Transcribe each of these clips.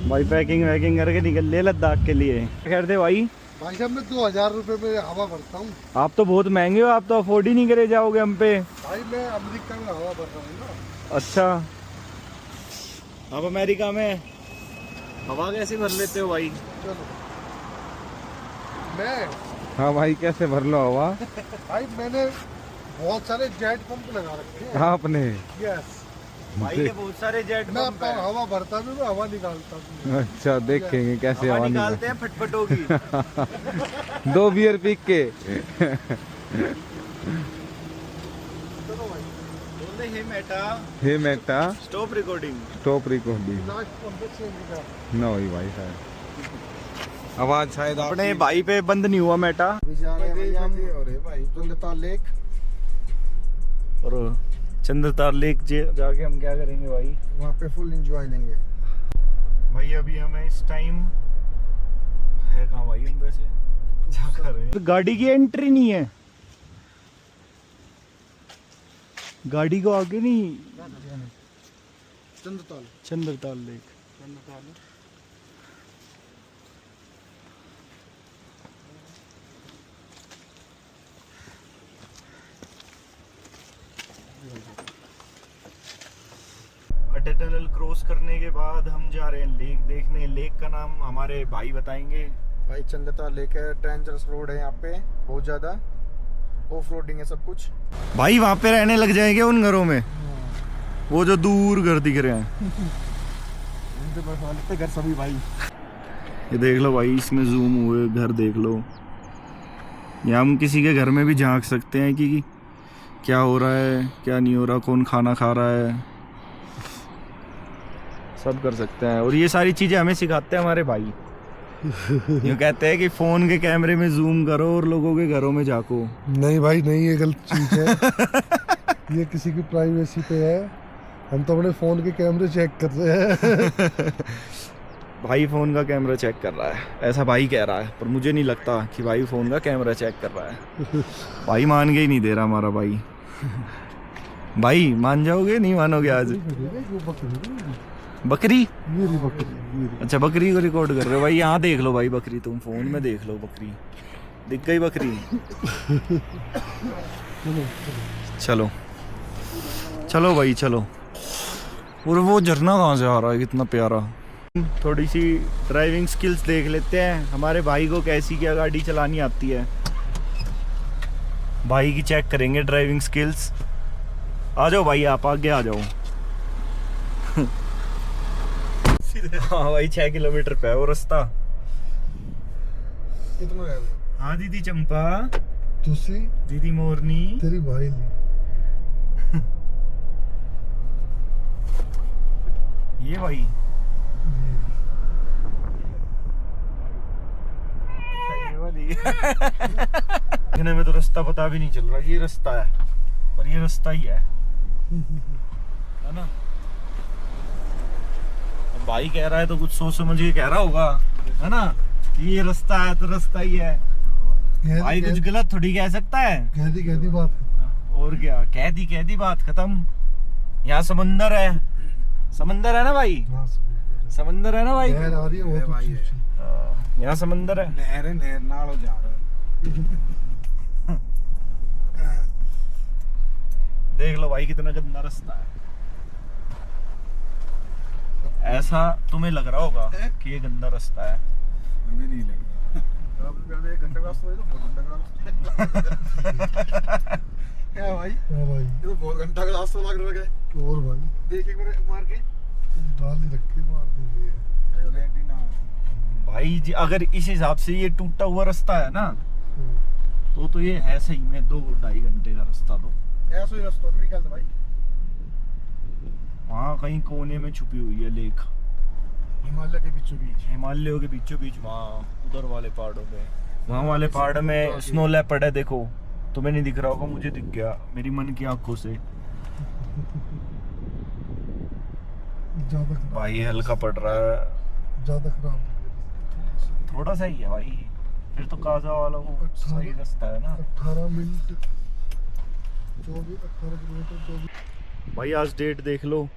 भाई पैकिंग वैकिंग करके निकल ले लद्दाख के लिए। खैर दे भाई साहब मैं 2000 रुपए में हवा भरता हूँ। आप तो बहुत महंगे हो, आप तो अफोर्ड ही नहीं करे जाओगे हम पे। भाई मैं अमेरिका में हवा भर रहा हूँ ना। अच्छा, आप अमेरिका में हवा कैसे भर लेते हो भाई? चलो मैं हाँ भाई कैसे भर लो हवा? भाई मैंने बहुत सारे जेट पंप लगा रखे हैं। आपने? यस भाई के बहुत सारे जेट मैं पंप अपना है। हवा भरता भी, मैं हवा निकालता भी। अच्छा देखेंगे कैसे हवा हवा निकालते हैं फटफटों की। 2 बियर पी के। चलो भाई बोल दे hey Meta hey Meta stop recording. Stop recording. Last pump से निकाल। ना वही भाई शायद आवाज शायद अपने भाई पे बंद नहीं हुआ मेटा। जा रहे हैं भाई हम। अरे भाई चंद्रता लेक और चंद्रताल लेक जाके हम क्या करेंगे भाई? वहाँ पे फुल एंजॉय लेंगे। भाई अभी हमें इस टाइम है कहाँ भाई हम वैसे जा कर रहे हैं? गाड़ी की एंट्री नहीं है, गाड़ी को आगे नहीं। Chandratal Chandratal lake. Tunnel cross करने के बाद हम जा रहे हैं लेक देखने। लेक का नाम हमारे भाई बताएंगे। भाई चंद्रता लेक है, डेंजरस रोड है यहाँ पे, बहुत ज्यादा ऑफ रोडिंग है सब कुछ। भाई वहाँ पे रहने लग जाएंगे उन घरों में, वो जो दूर घर दिख रहे हैं। घर सभी भाई ये देख लो भाई, इसमें जूम हुए घर देख लो। यहाँ हम किसी के घर में भी झांक सकते हैं कि क्या हो रहा है क्या नहीं हो रहा, कौन खाना खा रहा है, सब कर सकते हैं। और ये सारी चीज़ें हमें सिखाते हैं हमारे भाई। यूँ कहते हैं कि फ़ोन के कैमरे में जूम करो और लोगों के घरों में झांको। नहीं भाई नहीं, ये गलत चीज है। ये किसी की प्राइवेसी पे है। हम तो अपने फोन के कैमरे चेक कर रहे हैं। भाई फ़ोन का कैमरा चेक कर रहा है, ऐसा भाई कह रहा है, पर मुझे नहीं लगता कि भाई फ़ोन का कैमरा चेक कर रहा है। भाई मान के ही नहीं दे रहा हमारा भाई। भाई मान जाओगे नहीं मानोगे आज? बकरी? मेरी बकरी। अच्छा बकरी को रिकॉर्ड कर रहे हो भाई? यहाँ देख लो भाई बकरी, तुम फोन में देख लो बकरी, दिख गई बकरी। चलो चलो भाई चलो। और वो झरना कहाँ से आ रहा है कितना प्यारा। थोड़ी सी ड्राइविंग स्किल्स देख लेते हैं हमारे भाई को कैसी क्या गाड़ी चलानी आती है। भाई की चेक करेंगे ड्राइविंग स्किल्स। आ जाओ भाई, आप आगे आ जाओ। हाँ भाई 6 किलोमीटर पे है वो रास्ता। कितना है? हाँ दीदी चंपा, तुसी दीदी मोरनी, तेरी भाई नहीं। ये भाई ये वाली। इन्हें में तो रास्ता पता भी नहीं चल रहा, ये रास्ता है पर ये रास्ता ही है ना? भाई कह रहा है तो कुछ सोच समझ के कह रहा होगा, है ना? ये रास्ता है तो रास्ता ही है। भाई कुछ गलत थोड़ी कह सकता है। कह दी बात। और क्या, कह दी बात खत्म। यहाँ समंदर है, समंदर है ना भाई? समंदर है ना भाई? नहर आ रही है वो तो चीज़ है। यहाँ समंदर है। नहर नाल जा रहा है। देख लो भाई कितना गंदा रास्ता है। ऐसा तुम्हें लग रहा होगा कि ये गंदा रास्ता है। हमें नहीं लग रहा। 1 घंटे का रास्ता है तो बहुत घंटा का रास्ता है भाई। हां भाई ये तो बहुत घंटा का रास्ता लग रहा है। और भाई देख एक बार मार के डाल ही रख के मार दूंगी भाई जी अगर इस हिसाब से ये टूटा हुआ रास्ता है ना तो ये है सही में 2-2.5 घंटे का रास्ता। तो ऐसा ही रास्ता मेरे ख्याल से भाई। वहाँ कहीं कोने में छुपी हुई है लेक, हिमालय के बीचों बीच। हिमालयों के बीचों बीच, वहाँ उधर वाले पहाड़ों में, वहाँ वाले पहाड़ में स्नो लेपर्ड है। देखो तुम्हें नहीं दिख रहा होगा, मुझे दिख गया मेरी मन की आंखों से। भाई हल्का पड़ रहा है, ज्यादा खराब थोड़ा सा ही है भाई। फिर तो काजा वाला वो सही रास्ता है ना। 18 मिनट 18 किलोमीटर 24। भाई आज डेट देख लो,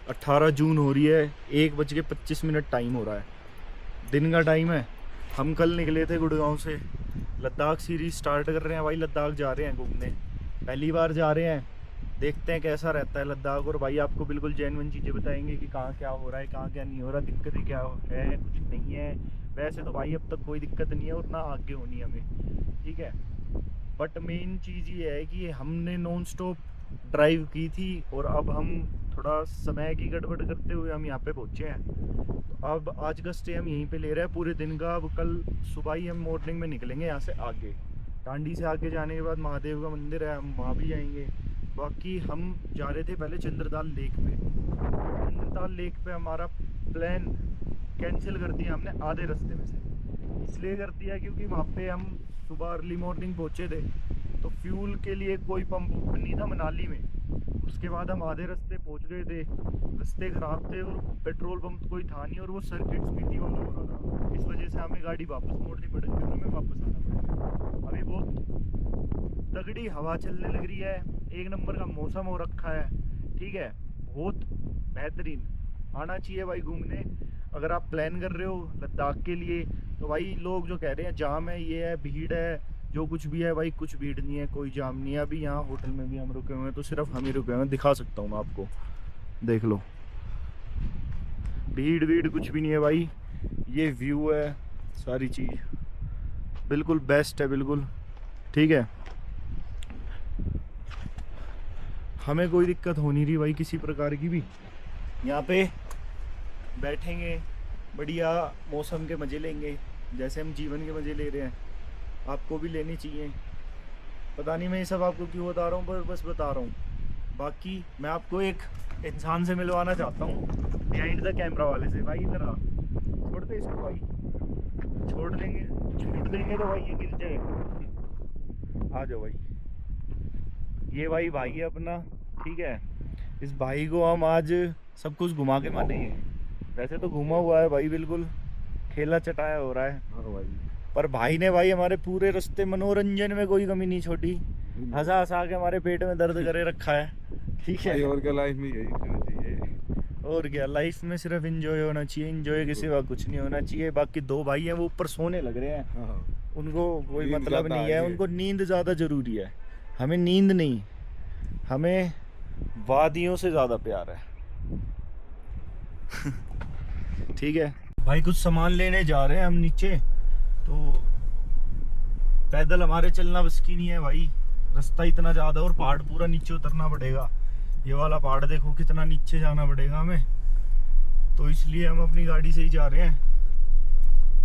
18 जून हो रही है, 1:25 टाइम हो रहा है, दिन का टाइम है। हम कल निकले थे गुड़गांव से, लद्दाख सीरीज स्टार्ट कर रहे हैं भाई। लद्दाख जा रहे हैं घूमने, पहली बार जा रहे हैं, देखते हैं कैसा रहता है लद्दाख। और भाई आपको बिल्कुल जेन्युइन चीज़ें बताएंगे कि कहाँ क्या हो रहा है, कहाँ क्या नहीं हो रहा, दिक्कतें क्या है, कुछ नहीं है। वैसे तो भाई अब तक कोई दिक्कत नहीं है और ना आगे होनी हमें, ठीक है। बट मेन चीज़ ये है कि हमने नॉन स्टॉप ड्राइव की थी और अब हम थोड़ा समय की गड़बड़ करते हुए हम यहाँ पे पहुँचे हैं। तो अब आज का स्टे हम यहीं पे ले रहे हैं पूरे दिन का। अब कल सुबह ही हम मॉर्निंग में निकलेंगे यहाँ से आगे। टांडी से आगे जाने के बाद महादेव का मंदिर है, हम वहाँ भी जाएंगे। बाकी हम जा रहे थे पहले चंद्रताल लेक पे। चंद्रताल लेक पे हमारा प्लान कैंसिल कर दिया हमने आधे रास्ते में से। इसलिए कर दिया क्योंकि वहाँ पे हम सुबह अर्ली मॉर्निंग पहुँचे थे, तो फ्यूल के लिए कोई पंप नहीं था मनाली में। उसके बाद हम आधे रास्ते पहुँच गए थे, रास्ते ख़राब थे और पेट्रोल पंप कोई था नहीं, और वो सर्किट स्पीति वाला हो रहा था। इस वजह से हमें गाड़ी वापस मोड़नी पड़ेगी और हमें वापस आना पड़ेगा। अभी बहुत तगड़ी हवा चलने लग रही है, एक नंबर का मौसम हो रखा है, ठीक है, बहुत बेहतरीन। आना चाहिए भाई घूमने। अगर आप प्लान कर रहे हो लद्दाख के लिए तो भाई लोग जो कह रहे हैं जाम है, ये है, भीड़ है, जो कुछ भी है भाई, कुछ भीड़ नहीं है, कोई जाम नहीं है। अभी यहाँ होटल में भी हम रुके हुए हैं, तो सिर्फ हम ही रुके हुए हैं। दिखा सकता हूँ मैं आपको, देख लो, भीड़ भीड़ कुछ भी नहीं है भाई। ये व्यू है, सारी चीज़ बिल्कुल बेस्ट है, बिल्कुल ठीक है। हमें कोई दिक्कत हो नहीं रही भाई किसी प्रकार की भी। यहाँ पे बैठेंगे, बढ़िया मौसम के मज़े लेंगे, जैसे हम जीवन के मज़े ले रहे हैं, आपको भी लेनी चाहिए। पता नहीं मैं ये सब आपको क्यों बता रहा हूँ, पर बस बता रहा हूँ। बाकी मैं आपको एक इंसान से मिलवाना चाहता हूँ, बिहाइंड द कैमरा वाले से। भाई इधर आ, छोड़ दे इसको भाई, छोड़ देंगे तो भाई ये गिर जाएगा। आ जाओ भाई, ये भाई है अपना, ठीक है। इस भाई को हम आज सब कुछ घुमा के मानेंगे। वैसे तो घुमा हुआ है भाई, बिल्कुल खेला चटाया हो रहा है भाई, पर भाई ने भाई हमारे पूरे रास्ते मनोरंजन में कोई कमी नहीं छोड़ी, हंसा हंसा के हमारे पेट में दर्द करे रखा है, ठीक है। और क्या लाइफ में यही होना चाहिए। और क्या, लाइफ में सिर्फ एंजॉय होना चाहिए, एंजॉय के सिवा कुछ नहीं होना चाहिए। बाकी दो भाई हैं वो ऊपर सोने लग रहे हैं, हाँ, उनको कोई नींद मतलब ज़्यादा नहीं है, आ रही है। उनको नींद ज़्यादा ज़रूरी है। हमें नींद नहीं, हमें वादियों से ज़्यादा प्यार है। ठीक है भाई, कुछ सामान लेने जा रहे हैं हम नीचे, तो पैदल हमारे चलना बस की नहीं है भाई, रास्ता इतना ज़्यादा और पहाड़ पूरा नीचे उतरना पड़ेगा। ये वाला पहाड़ देखो कितना नीचे जाना पड़ेगा हमें, तो इसलिए हम अपनी गाड़ी से ही जा रहे हैं।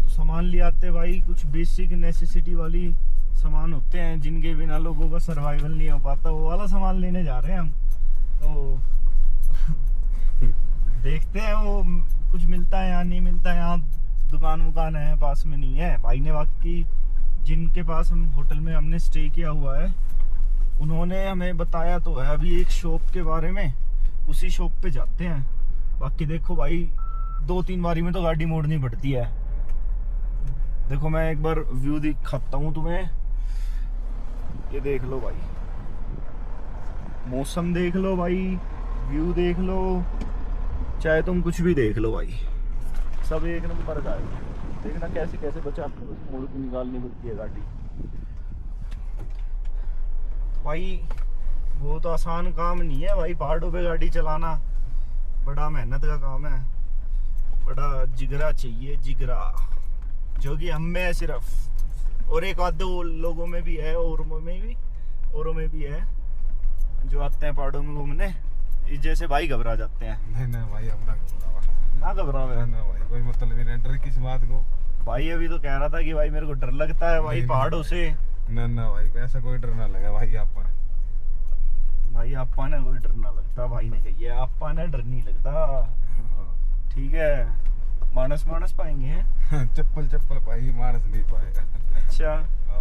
तो सामान ले आते भाई, कुछ बेसिक नेसेसिटी वाली सामान होते हैं जिनके बिना लोगों का सर्वाइवल नहीं हो पाता, वो वाला सामान लेने जा रहे हैं हम। तो देखते हैं वो कुछ मिलता है या नहीं मिलता है। यहाँ दुकान है पास में नहीं है। भाई ने बाकी जिनके पास हम होटल में हमने स्टे किया हुआ है उन्होंने हमें बताया तो है अभी एक शॉप के बारे में, उसी शॉप पे जाते हैं। बाकी देखो भाई, 2-3 बारी में तो गाड़ी मोड़नी पड़ती है। देखो मैं एक बार व्यू दिखाता हूँ तुम्हें, ये देख लो भाई, मौसम देख लो भाई, व्यू देख लो, चाहे तुम कुछ भी देख लो भाई, सब एक नंबर का है। देखना कैसे कैसे बचा के बस मोड़ के निकालनी पड़ती है गाड़ी भाई। वो तो आसान काम नहीं है भाई, पहाड़ों पे गाड़ी चलाना बड़ा मेहनत का काम है, बड़ा जिगरा चाहिए, जिगरा, जो कि हम में है सिर्फ, और एक आध दो लोगों में भी है, औरों में भी है जो आते हैं पहाड़ों में घूमने। इस जैसे भाई घबरा जाते हैं। नहीं भाई, हम ना घबरा ना भाई, कोई मतलब नहीं, डर किस बात को। भाई अभी तो कह रहा था कि भाई मेरे को डर लगता है भाई पहाड़ों से। ना भाई, ऐसा कोई डर ना लगा भाई। आपा ने कोई डर ना लगता, भाई ने कही है आपा ने डर नहीं लगता, ठीक है। मानस पाएंगे चप्पल पाएगी, मानस नहीं पाएगा। अच्छा,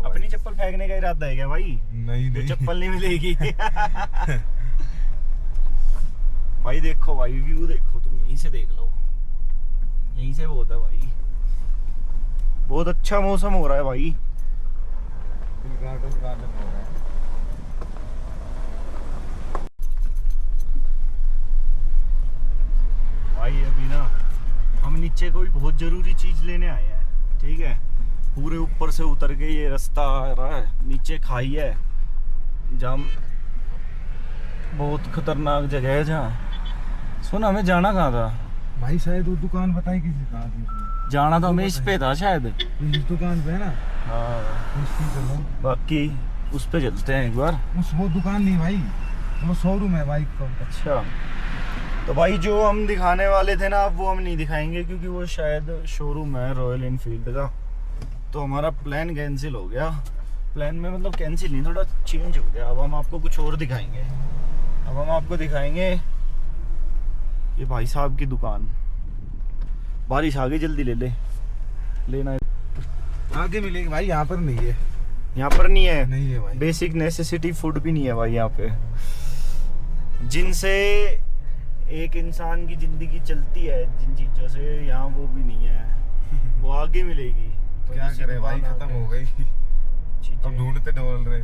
अपनी चप्पल फेंकने का इरादा है क्या भाई? नहीं चप्पल नहीं मिलेगी। भाई देखो भाई, व्यू देखो, तुम यहीं से देख लो, यहीं से बहुत है भाई, बहुत अच्छा मौसम हो रहा है भाई। गार्डन हो रहा है। भाई अभी ना हम नीचे कोई बहुत ज़रूरी चीज़ लेने आए हैं, ठीक है। पूरे ऊपर से उतर के ये रास्ता आ रहा है, नीचे खाई है, जहाँ बहुत खतरनाक जगह है। जहाँ सुन हमें जाना कहाँ था भाई? शायद वो दुकान बताई किसी कहाँ थी उसने। जाना तो हमें इस पे था शायद। इस दुकान पे है ना? हाँ, इसकी चलो। बाकी उस पे चलते हैं एक बार। वो दुकान नहीं भाई, वो शोरूम है बाइक का। अच्छा, तो भाई जो हम दिखाने वाले थे ना, अब वो हम नहीं दिखाएंगे क्योंकि वो शायद शोरूम है रॉयल इनफील्ड का। तो हमारा प्लान कैंसिल हो गया। प्लान में मतलब कैंसिल नहीं, थोड़ा चेंज हो गया। अब हम आपको कुछ और दिखाएंगे। अब हम आपको दिखाएंगे ये भाई साहब की दुकान। बारिश आ गई, जल्दी ले ले लेना है। आगे मिलेगी भाई, यहाँ पर नहीं है। यहाँ पर नहीं है? नहीं है भाई। बेसिक नेसेसिटी फूड भी नहीं है भाई यहाँ पे, जिनसे एक इंसान की जिंदगी चलती है, जिन चीजों से, यहाँ वो भी नहीं है। वो आगे मिलेगी। तो क्या करे भाई, खत्म हो गई। अब ढूंढते ढोल रहे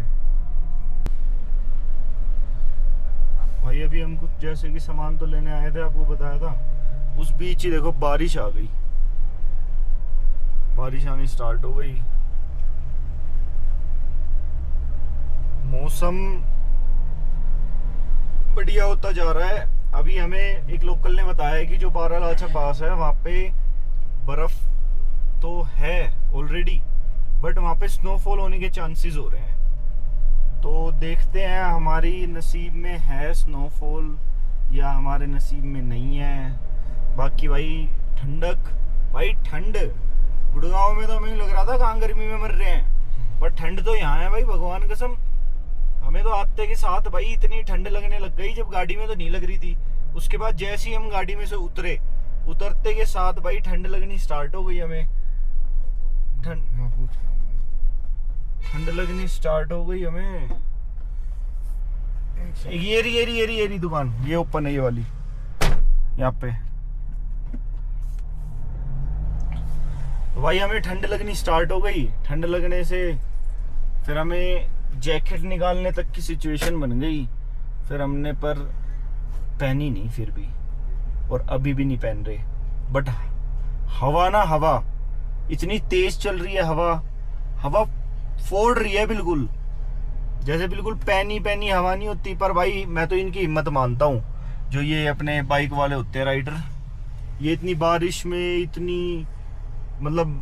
भाई। अभी हम कुछ जैसे कि सामान तो लेने आए थे, आपको बताया था। उस बीच ही देखो बारिश आ गई, बारिश आनी स्टार्ट हो गई। मौसम बढ़िया होता जा रहा है। अभी हमें एक लोकल ने बताया है कि जो बारालाचा पास है वहाँ पे बर्फ तो है ऑलरेडी, बट वहाँ पे स्नोफॉल होने के चांसेस हो रहे हैं। तो देखते हैं हमारी नसीब में है स्नोफॉल या हमारे नसीब में नहीं है। बाकी भाई ठंडक, भाई ठंड गुड़गांव में तो हमें लग रहा था कहाँ गर्मी में मर रहे हैं, पर ठंड तो यहाँ है भाई, भगवान कसम। हमें तो आते के साथ भाई इतनी ठंड लगने लग गई, जब गाड़ी में तो नहीं लग रही थी। उसके बाद जैसे ही हम गाड़ी में से उतरते के साथ भाई ठंड लगनी स्टार्ट हो गई। हमें ठंड लगनी स्टार्ट हो गई हमें। ये रही दुकान, ये ओपन है, ये वाली यहाँ पे। तो भाई हमें ठंड लगनी स्टार्ट हो गई। ठंड लगने से फिर हमें जैकेट निकालने तक की सिचुएशन बन गई। फिर हमने पर पहनी नहीं फिर भी, और अभी भी नहीं पहन रहे। बट हवा ना, हवा इतनी तेज चल रही है, हवा फोड़ रही है बिल्कुल, जैसे बिल्कुल पैनी हवा नहीं होती। पर भाई मैं तो इनकी हिम्मत मानता हूँ, जो ये अपने बाइक वाले होते हैं राइडर। ये इतनी बारिश में, इतनी मतलब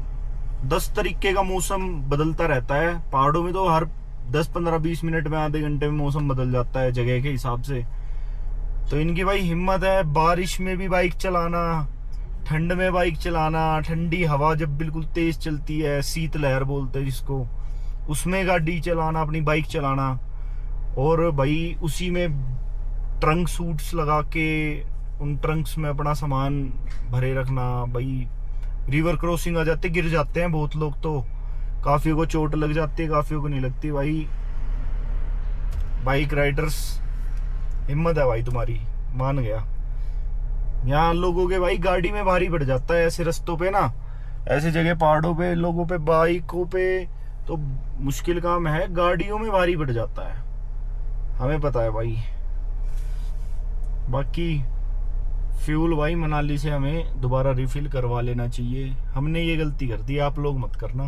10 तरीके का मौसम बदलता रहता है। पहाड़ों में तो हर 10, 15, 20 मिनट में, आधे घंटे में मौसम बदल जाता है जगह के हिसाब से। तो इनकी भाई हिम्मत है, बारिश में भी बाइक चलाना, ठंड में बाइक चलाना, ठंडी हवा जब बिल्कुल तेज चलती है, शीतलहर बोलते हैं जिसको, उसमें गाड़ी चलाना, अपनी बाइक चलाना। और भाई उसी में ट्रंक सूट्स लगा के उन ट्रंक्स में अपना सामान भरे रखना। भाई रिवर क्रॉसिंग आ जाते, गिर जाते हैं बहुत लोग, तो काफियों को चोट लग जाती है, काफियों को नहीं लगती। भाई बाइक राइडर्स, हिम्मत है भाई तुम्हारी, मान गया। यहाँ लोगों के भाई गाड़ी में भारी पड़ जाता है ऐसे रास्तों पे ना, ऐसे जगह पहाड़ों पे लोगों पे, बाइकों पे तो मुश्किल काम है, गाड़ियों में भारी पड़ जाता है, हमें पता है भाई। बाकी फ्यूल भाई मनाली से हमें दोबारा रिफिल करवा लेना चाहिए। हमने ये गलती कर दी, आप लोग मत करना,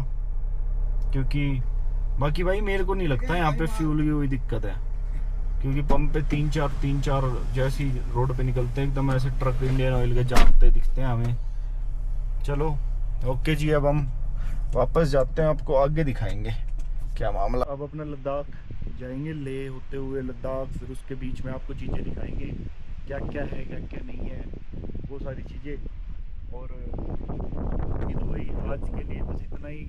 क्योंकि बाकी भाई मेरे को नहीं लगता यहाँ पे फ्यूल की कोई दिक्कत है, क्योंकि पंप पे 3-4 जैसी रोड पे निकलते हैं एकदम ऐसे ट्रक इंडियन ऑयल के जाते दिखते हैं हमें। चलो ओके जी, अब हम वापस जाते हैं, आपको आगे दिखाएंगे क्या मामला। अब अपना लद्दाख जाएंगे, ले होते हुए लद्दाख, फिर उसके बीच में आपको चीज़ें दिखाएंगे क्या क्या है, क्या क्या नहीं है, वो सारी चीज़ें। और तो वही आज के लिए बस इतना ही।